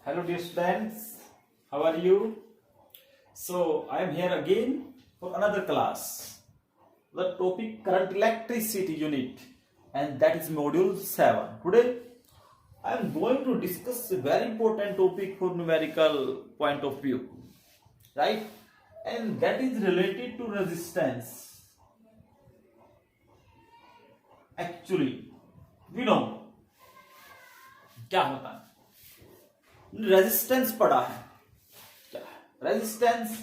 Hello dear students, how are you? So I am here again for another class. The topic current electricity unit, and that is module 7. Today I am going to discuss a very important topic for numerical point of view, right? And that is related to resistance. Actually, we know क्या होता है, resistance पढ़ा है क्या? Resistance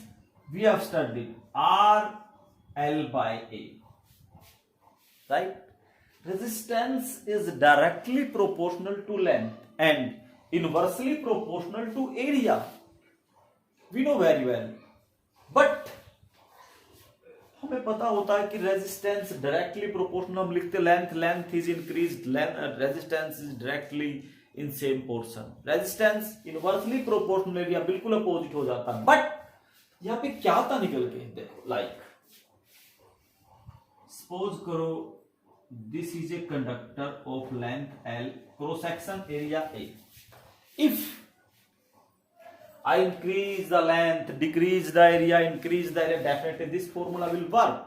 we have studied R L by A, right? Resistance is directly proportional to length and inversely proportional to area. We know very well, but हमें पता होता है कि रेजिस्टेंस डायरेक्टली प्रोपोर्शनल, हम लिखते length is increased, resistance is directly in same portion. Resistance inversely proportional area बिल्कुल opposite हो जाता है. बट यहां पे क्या था निकल के, देखो, लाइक सपोज करो this is a conductor of length L, cross section area A. If I increase the length, decrease the area, increase the area, definitely this formula will work.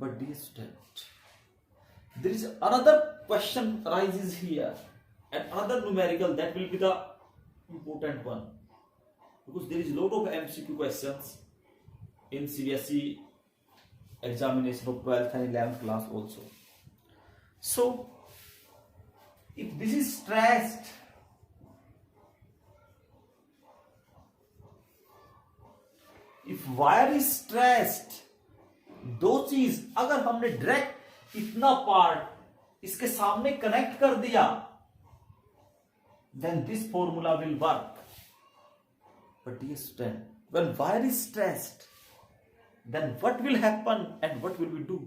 But dear student, there is another question arises here, and another numerical that will be the important one, because there is a lot of MCQ questions in CBSE examination of 12th and 11th class also. So if this is stressed, if wire is stressed, दो चीज अगर हमने direct इतना part इसके सामने connect कर दिया, then this formula will work. But dear student, when wire is stressed, then what will happen and what will we do?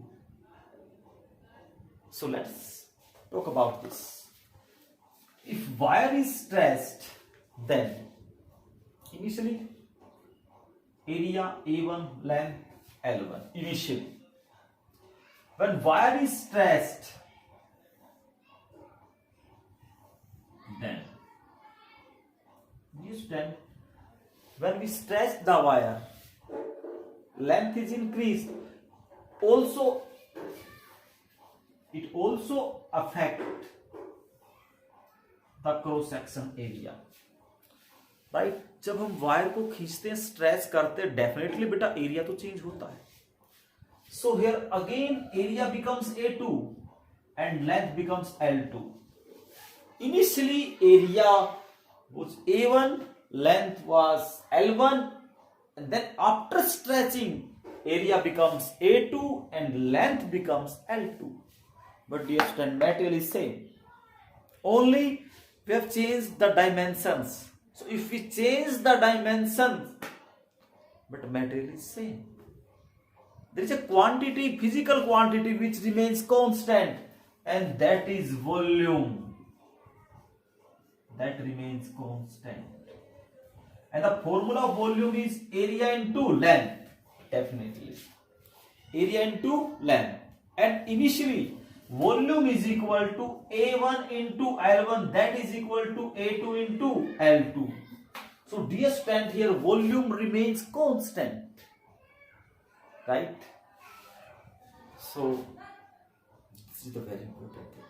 So let's talk about this. If wire is stressed, then initially area A1, length L1 initially. When wire is stressed, then when we stress the wire, length is increased. Also, it also affect the cross section area, right? जब हम wire को खींचते हैं, stretch करते हैं, definitely बेटा area तो change होता है. So here again area becomes A2 and length becomes L2. Initially area was A1, length was L1, and then after stretching area becomes A2 and length becomes L2. But dear student, material is same, only we have changed the dimensions. So if we change the dimensions, but material is same, there is a quantity, physical quantity, which remains constant, and that is volume. That remains constant, and the formula of volume is area into length. Definitely area into length, and initially volume is equal to A1 into L1, that is equal to A2 into L2. So dear student, here volume remains constant, right? So this is the very important thing.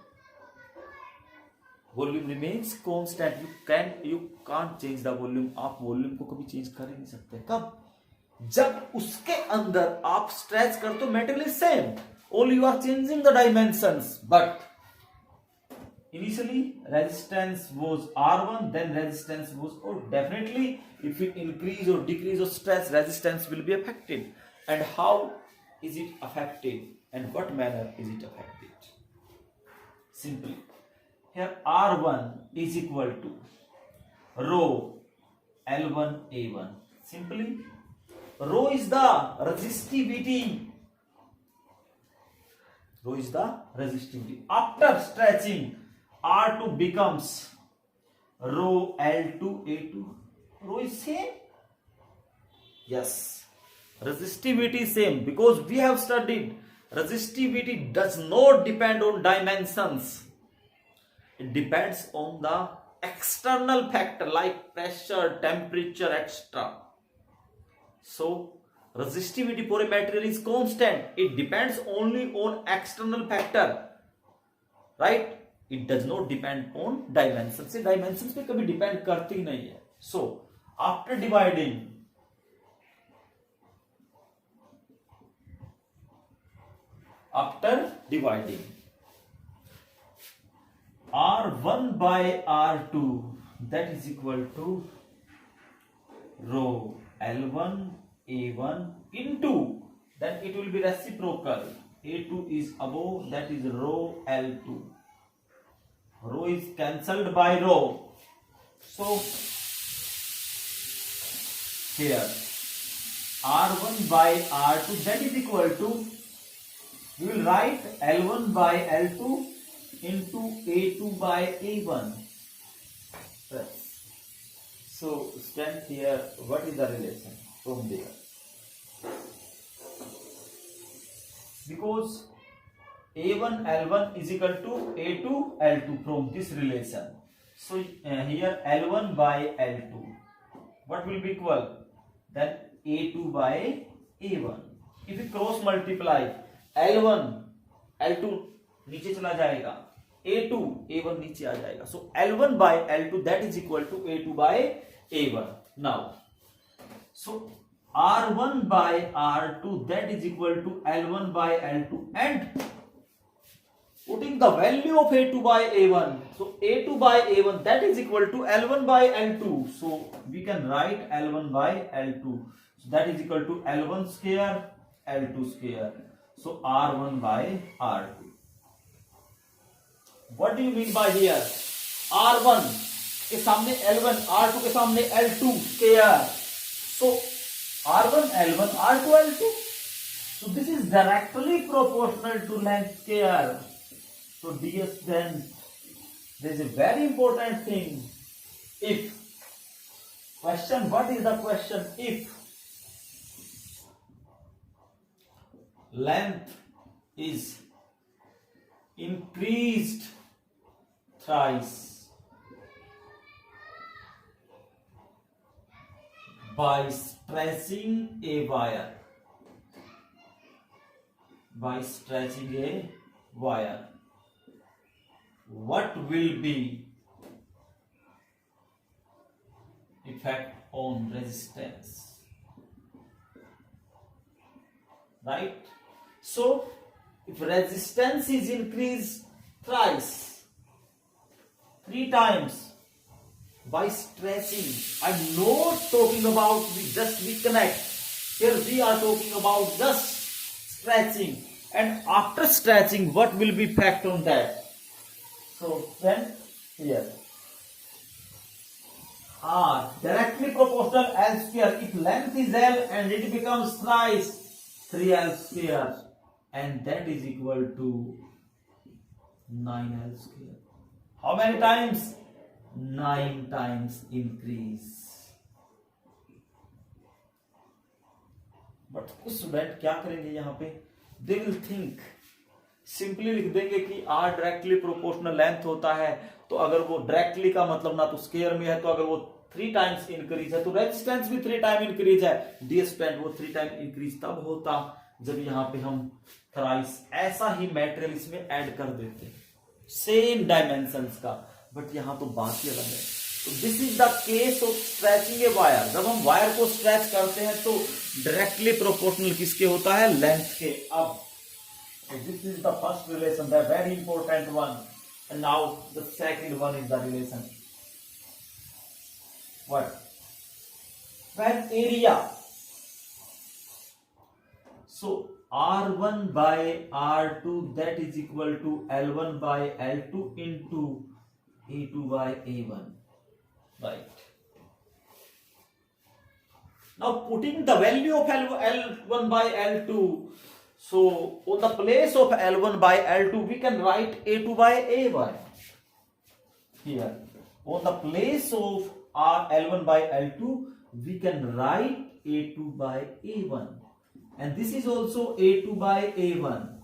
Volume remains constant. You can't change the volume. आप volume को कभी change कर ही नहीं सकते. कब? जब उसके अंदर आप स्ट्रेच कर तो material is same, only you are changing the dimensions. But initially resistance was R1, then resistance was O. Definitely if we increase or decrease or stress, resistance will be affected. And how is it affected, and what manner is it affected? Simply, here R1 is equal to rho L1 A1. Simply, rho is the resistivity. Rho is the resistivity. After stretching, R2 becomes rho L2 A2. Rho is same? Yes. Resistivity is same, because we have studied resistivity does not depend on dimensions. It depends on the external factor like pressure, temperature, etc. So resistivity for a material is constant. It depends only on external factor, right? It does not depend on dimensions. से dimensions पे कभी depend करती ही नहीं है. So after dividing R1 by R2, that is equal to rho L1 A1 into, then it will be reciprocal. A2 is above, that is rho L2. Rho is cancelled by rho. So here R1 by R2, that is equal to, we will write L1 by L2 into A2 by A1. So stand here, what is the relation from there? Because A1 L1 is equal to A2 L2 from this relation. So here L1 by L2, what will be equal? Then A2 by A1. If we cross multiply, L1 L2 नीचे चला जाएगा, A2 A1 नीचे आ जाएगा. So L1 by L2, that is equal to A2 by A1. Now, so R1 by R2, that is equal to L1 by L2, and putting the value of A2 by A1, so A2 by A1, that is equal to L1 by L2. So we can write L1 by L2. So that is equal to L1 square L2 square. So R1 by R2. What do you mean by here? R1 के सामने L1, R2 के सामने L2 square. So R1 L1, R2 L2. So this is directly proportional to length square. So dear students, there is a very important thing. If question, what is the question? If length is increased thrice by stretching a wire, what will be effect on resistance? Right? So if resistance is increased thrice, 3 times by stretching, I'm not talking about just reconnect. Here we are talking about just stretching, and after stretching, what will be effect on that? So then here R directly proportional L square. If length is L and it becomes thrice 3L square, and that is equal to 9L square. How many times? 9 times increase. But कुछ student क्या करेंगे यहाँ पे? They will think, simply लिख देंगे कि R directly proportional length होता है, तो अगर वो डायरेक्टली का मतलब ना तो स्क्वायर में है, तो अगर वो 3 टाइम्स इंक्रीज है तो रेजिस्टेंस भी 3 टाइम इंक्रीज है. डियर स्टूडेंट, वो 3 टाइम इंक्रीज तब होता जब यहाँ पे हम थ्राइस ऐसा ही मटेरियल इसमें ऐड कर देते सेम डायमेंशंस का. बट यहाँ तो बात ही अलग है. तो this is the case of stretching a wire. जब हम वायर को स्ट्रेच करते हैं तो डायरेक्टली प्रोपोर्शनल किसके होता है? लेंथ के. अब this is the first relation, the very important one. And now the second one is the relation. What? When area, so R1 by R2, that is equal to L1 by L2 into A2 by A1. Right. Now putting the value of L1 by L2, so on the place of L1 by L2 we can write A2 by A1. Here on the place of L1 by L2 we can write A2 by A1. And this is also A2 by A1,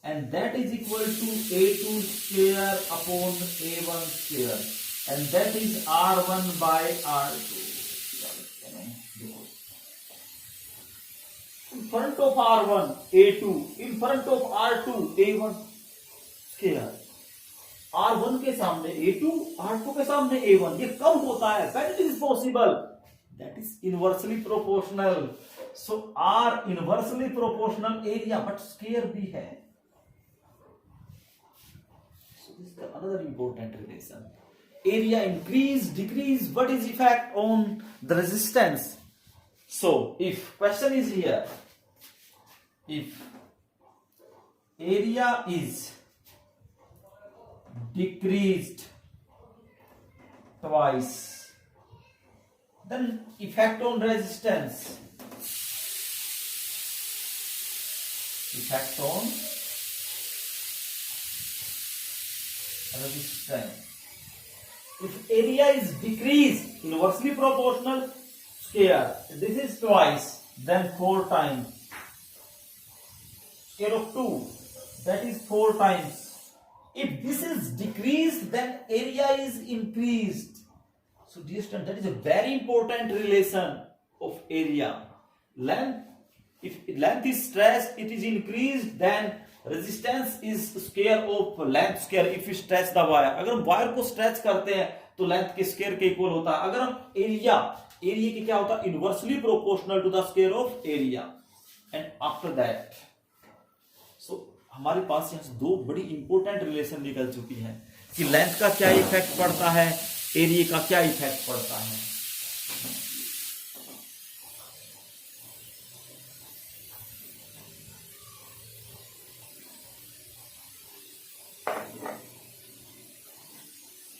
and that is equal to A2 square upon A1 square. and that is R1 by R2. In front of R1 A2, in front of R2 A1 square. R1 के सामने A2, R2 के सामने A1, ये कब होता है? When it is possible? That is inversely proportional. So R inversely proportional area, but square भी है. So this is the another important relation. Area increase, decrease. What is effect on the resistance? So if question is here, if area is decreased twice, then effect on resistance. Effect on resistance. If area is decreased, inversely proportional square. This is twice, then 4 times. Square of 2, that is 4 times. If this is decreased, then area is increased. So dear student, that is a very important relation of area. Length, if length is stretched, it is increased, then resistance is square of length square. If you stretch the wire, अगर हम wire को stretch करते हैं तो length के square के equal होता है. अगर हम एरिया की क्या होता है? Inversely proportional to the square of area. And after that, so हमारे पास यहाँ से 2 बड़ी इंपॉर्टेंट रिलेशन निकल चुकी है कि लेंथ का क्या इफेक्ट पड़ता है, एरिया का क्या इफेक्ट पड़ता है.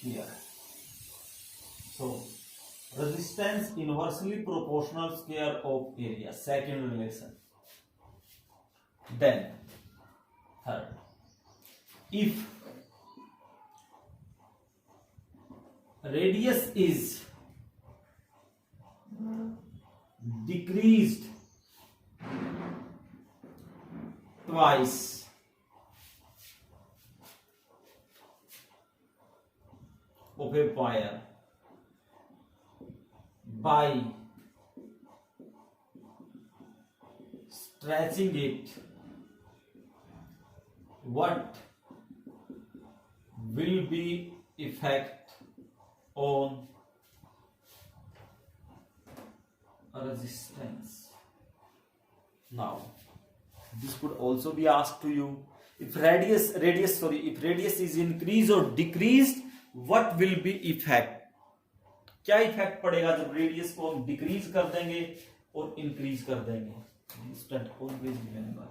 Here. So resistance inversely proportional square of area, second relation. Then third, if radius is decreased twice, of a wire by stretching it, what will be effect on resistance? Now this could also be asked to you. If radius is increased or decreased, what will be effect? क्या effect पड़ेगा जब radius को हम decrease कर देंगे और increase कर देंगे? Always remember,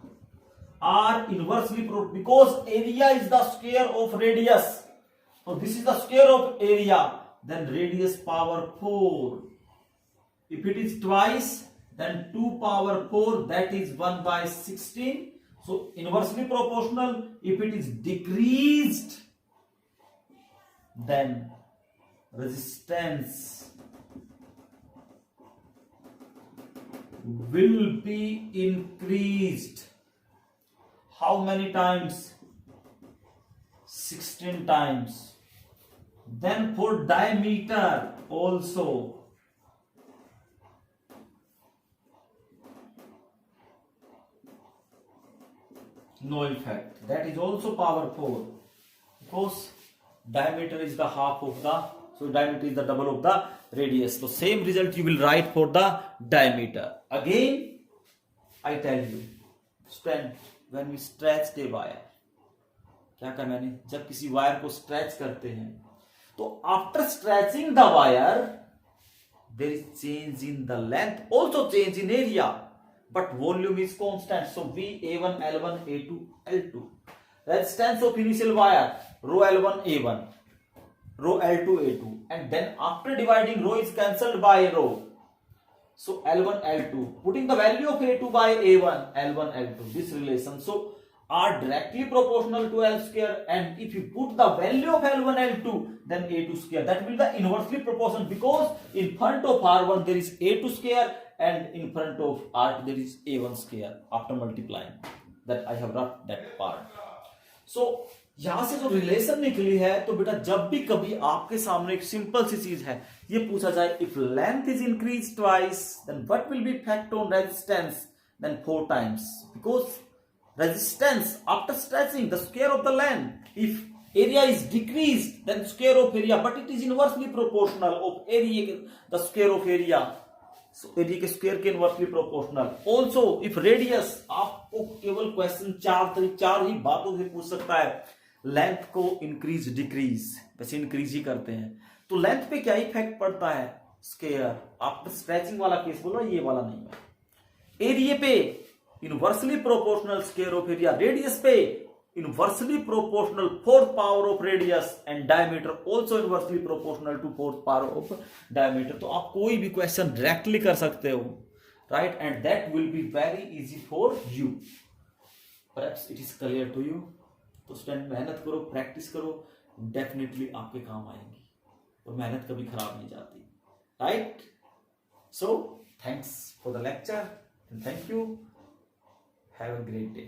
R inversely because area is the square of radius. So this is the square of area, then radius power 4. If it is twice, then 2 power 4, that is 1 by 16. So inversely proportional. If it is decreased, then resistance will be increased. How many times? 16 times. Then for diameter also, no effect. That is also power 4 because diameter is the half of the, so diameter is the double of the radius. So same result you will write for the diameter. Again I tell you, student, when we stretch the wire, क्या कहा मैंने? जब किसी wire को stretch करते हैं तो after stretching the wire there is change in the length, also change in area, but volume is constant. So V A1 L1 A2 L2. Resistance of initial wire rho L1 A1, rho L2 A2, and then after dividing rho is cancelled by rho. So L1 L2, putting the value of A2 by A1 L1 L2, this relation. So are directly proportional to L square, and if you put the value of L1 L2, then A2 square, that will be the inversely proportional, because in front of R1 there is A2 square and in front of R2 there is A1 square after multiplying. That I have wrote that part. So यहां से जो relation निकली है, तो बेटा जब भी कभी आपके सामने एक सिंपल सी चीज है, ये पूछा जाए if length is increase twice then what will be effect on resistance, then 4 times, because resistance after stretching the square of the length, if area is decreased then square of area, but it is inversely proportional of area the square of area, so area के square के inversely proportional. Also if radius, आपको केवल question चार ही बातों से पूछ सकता है, लेंथ को इंक्रीज डिक्रीज, वैसे इंक्रीज ही करते हैं, तो लेंथ पे क्या इफेक्ट पड़ता है, स्क्वायर आफ्टर स्ट्रेचिंग वाला केस बोलो, ये वाला नहीं है. एरिया पे inversely proportional square of area, radius पे inversely proportional fourth power of radius, and diameter also inversely proportional to fourth power of diameter. तो आप कोई भी क्वेश्चन डायरेक्टली कर सकते हो, right, and that will be very easy for you. Perhaps it is clear to you. तो student मेहनत करो, प्रैक्टिस करो, डेफिनेटली आपके काम आएंगी, और मेहनत कभी खराब नहीं जाती, right. So thanks for the lecture and thank you. Have a great day.